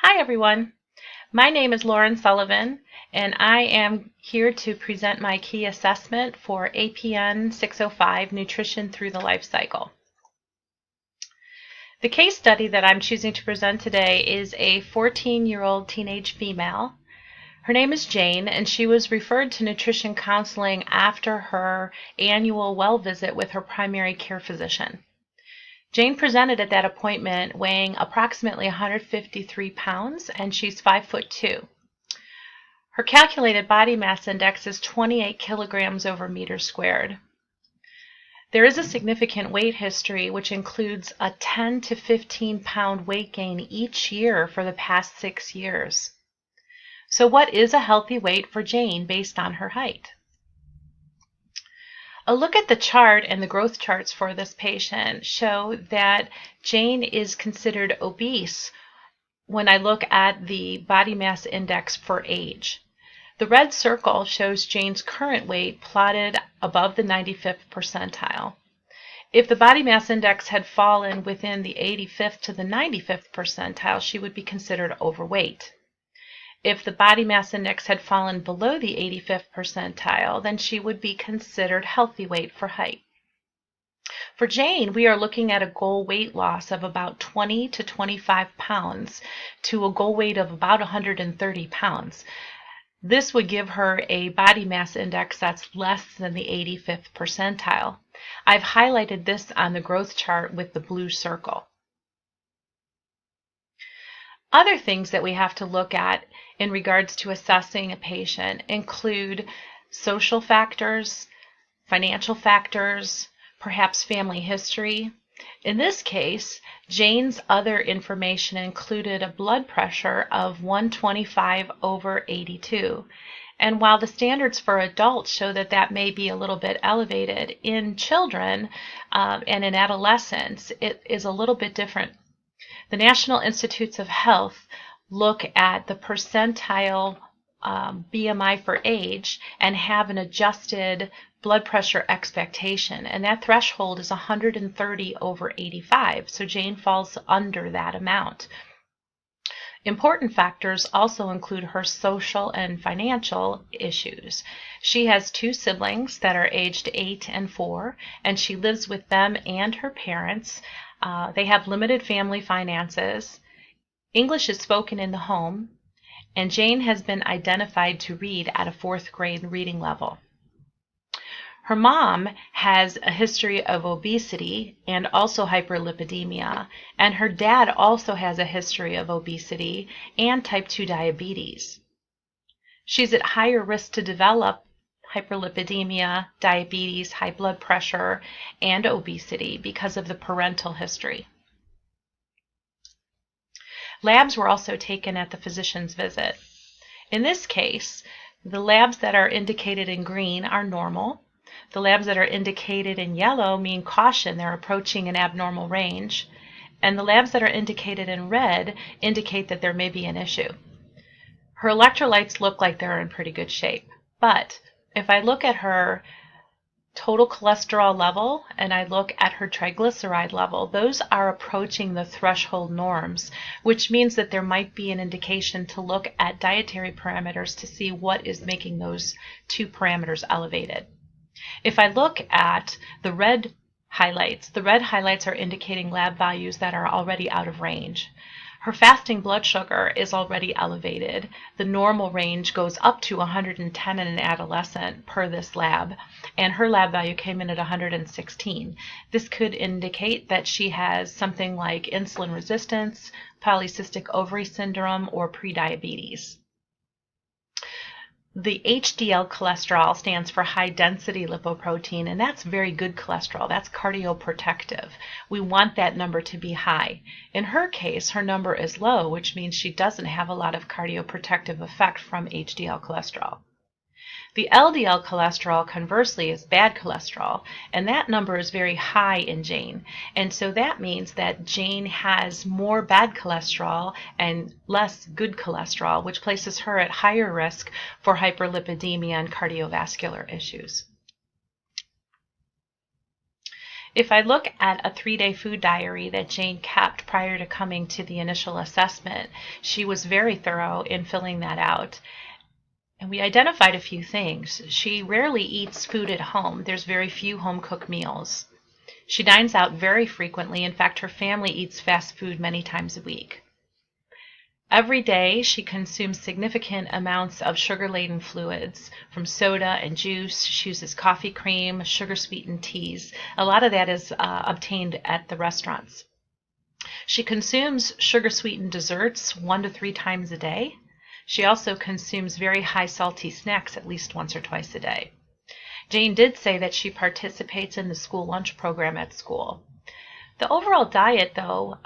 Hi everyone, my name is Lauren Sullivan and I am here to present my key assessment for APN 605 Nutrition Through the Life Cycle. The case study that I'm choosing to present today is a 14-year-old teenage female. Her name is Jane and she was referred to nutrition counseling after her annual well visit with her primary care physician. Jane presented at that appointment weighing approximately 153 pounds and she's 5'2". Her calculated body mass index is 28 kilograms over meters squared. There is a significant weight history which includes a 10 to 15 pound weight gain each year for the past 6 years. So what is a healthy weight for Jane based on her height? A look at the chart and the growth charts for this patient show that Jane is considered obese when I look at the body mass index for age. The red circle shows Jane's current weight plotted above the 95th percentile. If the body mass index had fallen within the 85th to the 95th percentile, she would be considered overweight. If the body mass index had fallen below the 85th percentile, then she would be considered healthy weight for height. For Jane, we are looking at a goal weight loss of about 20 to 25 pounds to a goal weight of about 130 pounds. This would give her a body mass index that's less than the 85th percentile. I've highlighted this on the growth chart with the blue circle. Other things that we have to look at in regards to assessing a patient include social factors, financial factors, perhaps family history. In this case, Jane's other information included a blood pressure of 125/82. And while the standards for adults show that that may be a little bit elevated, in children and in adolescents, it is a little bit different. The National Institutes of Health look at the percentile BMI for age and have an adjusted blood pressure expectation, and that threshold is 130/85, so Jane falls under that amount. Important factors also include her social and financial issues. She has 2 siblings that are aged 8 and 4, and she lives with them and her parents. They have limited family finances. English is spoken in the home, and Jane has been identified to read at a 4th grade reading level. Her mom has a history of obesity and also hyperlipidemia, and her dad also has a history of obesity and type 2 diabetes. She's at higher risk to develop hyperlipidemia, diabetes, high blood pressure, and obesity because of the parental history. Labs were also taken at the physician's visit. In this case, the labs that are indicated in green are normal. The labs that are indicated in yellow mean caution, they're approaching an abnormal range. And the labs that are indicated in red indicate that there may be an issue. Her electrolytes look like they're in pretty good shape. But if I look at her total cholesterol level and I look at her triglyceride level, those are approaching the threshold norms, which means that there might be an indication to look at dietary parameters to see what is making those 2 parameters elevated. If I look at the red highlights are indicating lab values that are already out of range. Her fasting blood sugar is already elevated. The normal range goes up to 110 in an adolescent per this lab, and her lab value came in at 116. This could indicate that she has something like insulin resistance, polycystic ovary syndrome, or prediabetes. The HDL cholesterol stands for high density lipoprotein, and that's very good cholesterol. That's cardioprotective. We want that number to be high. In her case, her number is low, which means she doesn't have a lot of cardioprotective effect from HDL cholesterol. The LDL cholesterol, conversely, is bad cholesterol, and that number is very high in Jane. And so that means that Jane has more bad cholesterol and less good cholesterol, which places her at higher risk for hyperlipidemia and cardiovascular issues. If I look at a 3-day food diary that Jane kept prior to coming to the initial assessment, she was very thorough in filling that out. And we identified a few things. She rarely eats food at home. There's very few home-cooked meals. She dines out very frequently. In fact, her family eats fast food many times a week. Every day, she consumes significant amounts of sugar-laden fluids, from soda and juice. She uses coffee cream, sugar-sweetened teas. A lot of that is obtained at the restaurants. She consumes sugar-sweetened desserts 1 to 3 times a day. She also consumes very high salty snacks at least once or twice a day. Jane did say that she participates in the school lunch program at school. The overall diet, though,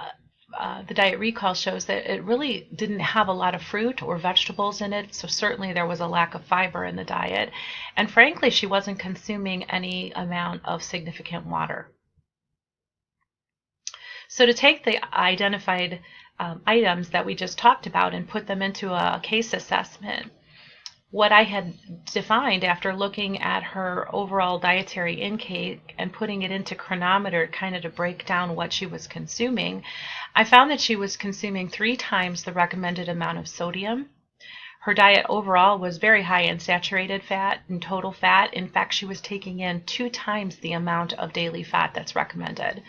the diet recall shows that it really didn't have a lot of fruit or vegetables in it, so certainly there was a lack of fiber in the diet. And frankly, she wasn't consuming any amount of significant water. So to take the identified items that we just talked about and put them into a case assessment, what I had defined after looking at her overall dietary intake and putting it into chronometer kind of to break down what she was consuming, I found that she was consuming 3 times the recommended amount of sodium. Her diet overall was very high in saturated fat and total fat. In fact, she was taking in 2 times the amount of daily fat that's recommended.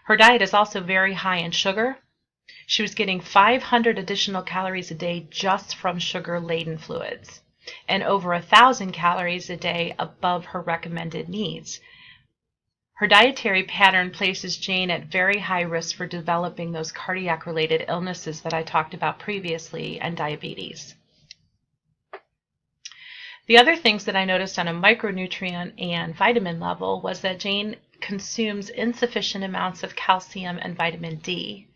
Her diet is also very high in sugar. She was getting 500 additional calories a day just from sugar-laden fluids, and over 1,000 calories a day above her recommended needs. Her dietary pattern places Jane at very high risk for developing those cardiac-related illnesses that I talked about previously and diabetes. The other things that I noticed on a micronutrient and vitamin level was that Jane consumes insufficient amounts of calcium and vitamin D.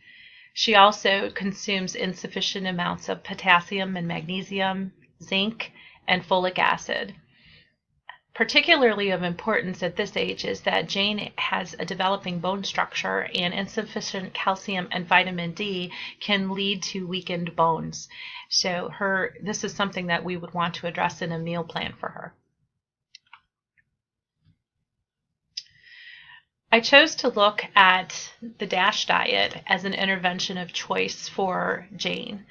She also consumes insufficient amounts of potassium and magnesium, zinc, and folic acid. Particularly of importance at this age is that Jane has a developing bone structure, and insufficient calcium and vitamin D can lead to weakened bones. So this is something that we would want to address in a meal plan for her. I chose to look at the DASH diet as an intervention of choice for Jane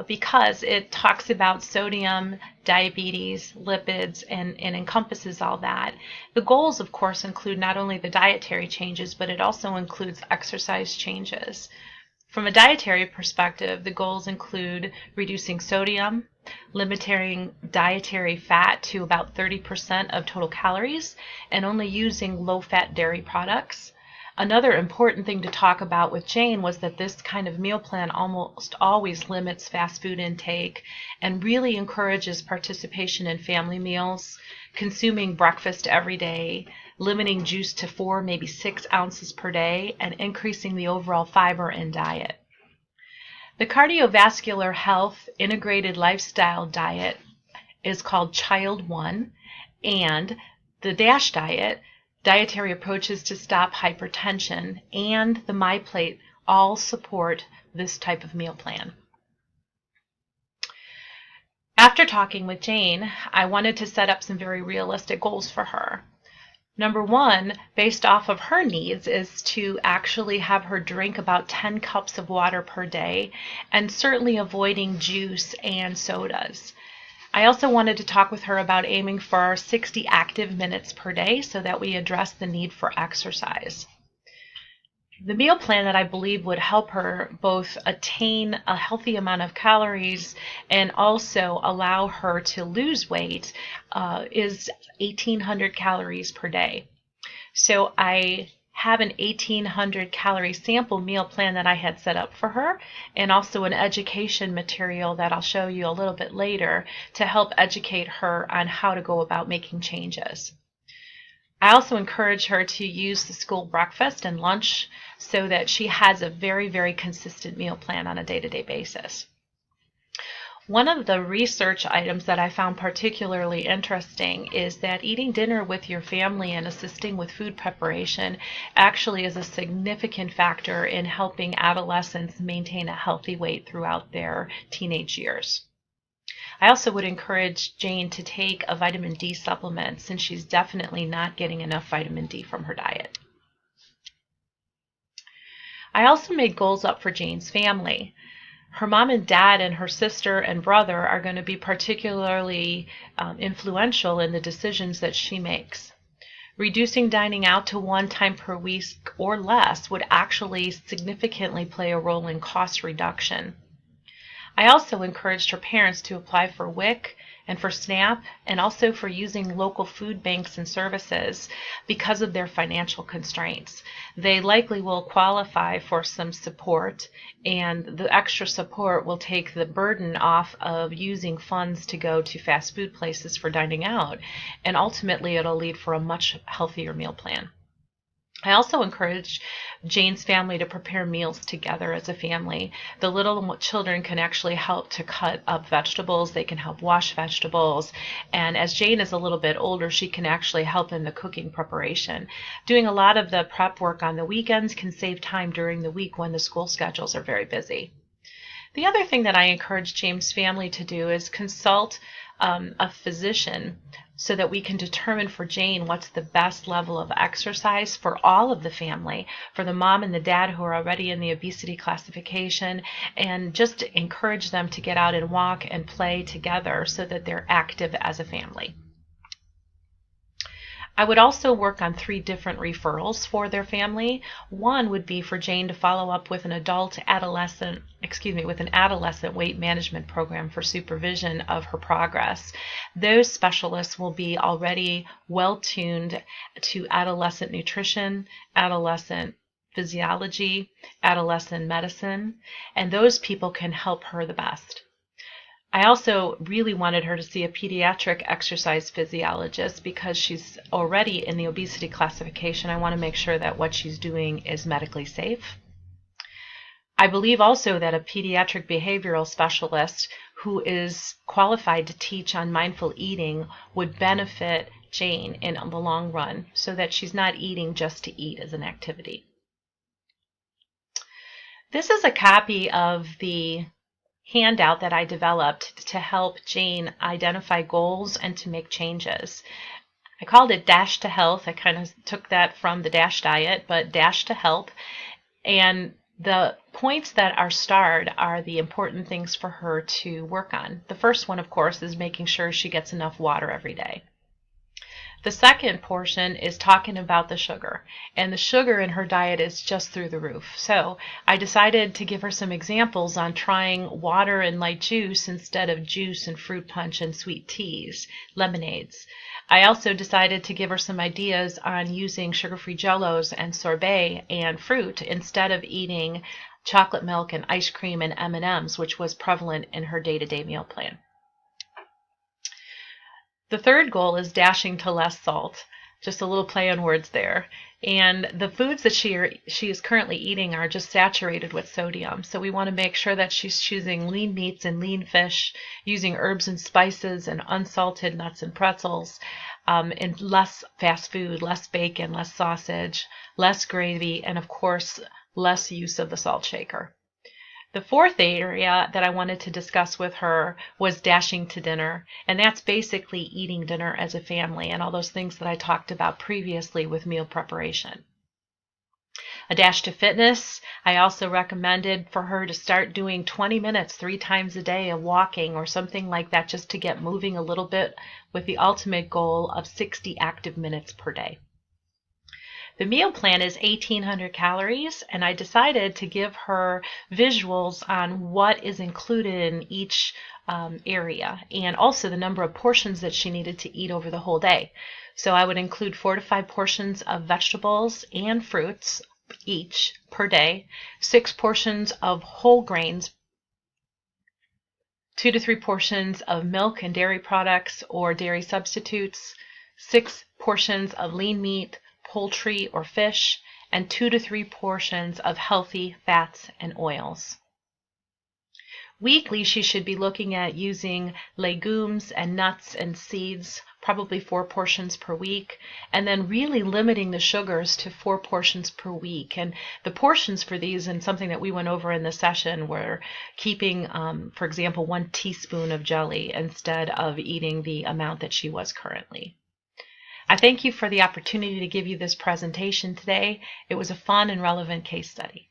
because it talks about sodium, diabetes, lipids, and encompasses all that. The goals, of course, include not only the dietary changes, but it also includes exercise changes. From a dietary perspective, the goals include reducing sodium, limiting dietary fat to about 30% of total calories, and only using low-fat dairy products. Another important thing to talk about with Jane was that this kind of meal plan almost always limits fast food intake and really encourages participation in family meals, consuming breakfast every day, limiting juice to 4, maybe 6 ounces per day, and increasing the overall fiber in diet. The cardiovascular health integrated lifestyle diet is called Child 1, and the DASH diet, dietary approaches to stop hypertension, and the MyPlate all support this type of meal plan. After talking with Jane, I wanted to set up some very realistic goals for her. Number 1, based off of her needs, is to actually have her drink about 10 cups of water per day, and certainly avoiding juice and sodas. I also wanted to talk with her about aiming for 60 active minutes per day so that we address the need for exercise. The meal plan that I believe would help her both attain a healthy amount of calories and also allow her to lose weight is 1,800 calories per day. So I have an 1,800 calorie sample meal plan that I had set up for her, and also an education material that I'll show you a little bit later to help educate her on how to go about making changes. I also encourage her to use the school breakfast and lunch so that she has a very, very consistent meal plan on a day-to-day basis. One of the research items that I found particularly interesting is that eating dinner with your family and assisting with food preparation actually is a significant factor in helping adolescents maintain a healthy weight throughout their teenage years. I also would encourage Jane to take a vitamin D supplement since she's definitely not getting enough vitamin D from her diet. I also made goals up for Jane's family. Her mom and dad and her sister and brother are going to be particularly influential in the decisions that she makes. Reducing dining out to 1 time per week or less would actually significantly play a role in cost reduction. I also encouraged her parents to apply for WIC and for SNAP, and also for using local food banks and services because of their financial constraints. They likely will qualify for some support, and the extra support will take the burden off of using funds to go to fast food places for dining out, and ultimately it'll lead for a much healthier meal plan. I also encouraged Jane's family to prepare meals together as a family. The little children can actually help to cut up vegetables. They can help wash vegetables. And as Jane is a little bit older, she can actually help in the cooking preparation. Doing a lot of the prep work on the weekends can save time during the week when the school schedules are very busy. The other thing that I encourage Jane's family to do is consult a physician so that we can determine for Jane what's the best level of exercise for all of the family, for the mom and the dad who are already in the obesity classification, and just encourage them to get out and walk and play together so that they're active as a family. I would also work on 3 different referrals for their family. One would be for Jane to follow up with an adolescent weight management program for supervision of her progress. Those specialists will be already well tuned to adolescent nutrition, adolescent physiology, adolescent medicine, and those people can help her the best. I also really wanted her to see a pediatric exercise physiologist because she's already in the obesity classification. I want to make sure that what she's doing is medically safe. I believe also that a pediatric behavioral specialist who is qualified to teach on mindful eating would benefit Jane in the long run so that she's not eating just to eat as an activity. This is a copy of the handout that I developed to help Jane identify goals and to make changes. I called it Dash to Health. I kind of took that from the DASH diet, but Dash to Help. And the points that are starred are the important things for her to work on. The first one, of course, is making sure she gets enough water every day. The second portion is talking about the sugar, and the sugar in her diet is just through the roof. So I decided to give her some examples on trying water and light juice instead of juice and fruit punch and sweet teas, lemonades. I also decided to give her some ideas on using sugar-free jellos and sorbet and fruit instead of eating chocolate milk and ice cream and M&Ms, which was prevalent in her day-to-day meal plan. The third goal is dashing to less salt, just a little play on words there. And the foods that she is currently eating are just saturated with sodium. So we want to make sure that she's choosing lean meats and lean fish, using herbs and spices and unsalted nuts and pretzels, and less fast food, less bacon, less sausage, less gravy, and of course, less use of the salt shaker. The fourth area that I wanted to discuss with her was dashing to dinner, and that's basically eating dinner as a family and all those things that I talked about previously with meal preparation. A dash to fitness, I also recommended for her to start doing 20 minutes 3 times a day of walking or something like that just to get moving a little bit with the ultimate goal of 60 active minutes per day. The meal plan is 1,800 calories, and I decided to give her visuals on what is included in each area, and also the number of portions that she needed to eat over the whole day. So I would include 4 to 5 portions of vegetables and fruits each per day, 6 portions of whole grains, 2 to 3 portions of milk and dairy products or dairy substitutes, 6 portions of lean meat, poultry or fish, and 2 to 3 portions of healthy fats and oils. Weekly, she should be looking at using legumes and nuts and seeds, probably 4 portions per week, and then really limiting the sugars to 4 portions per week. And the portions for these, and something that we went over in the session, were keeping, for example, 1 teaspoon of jelly instead of eating the amount that she was currently. I thank you for the opportunity to give you this presentation today. It was a fun and relevant case study.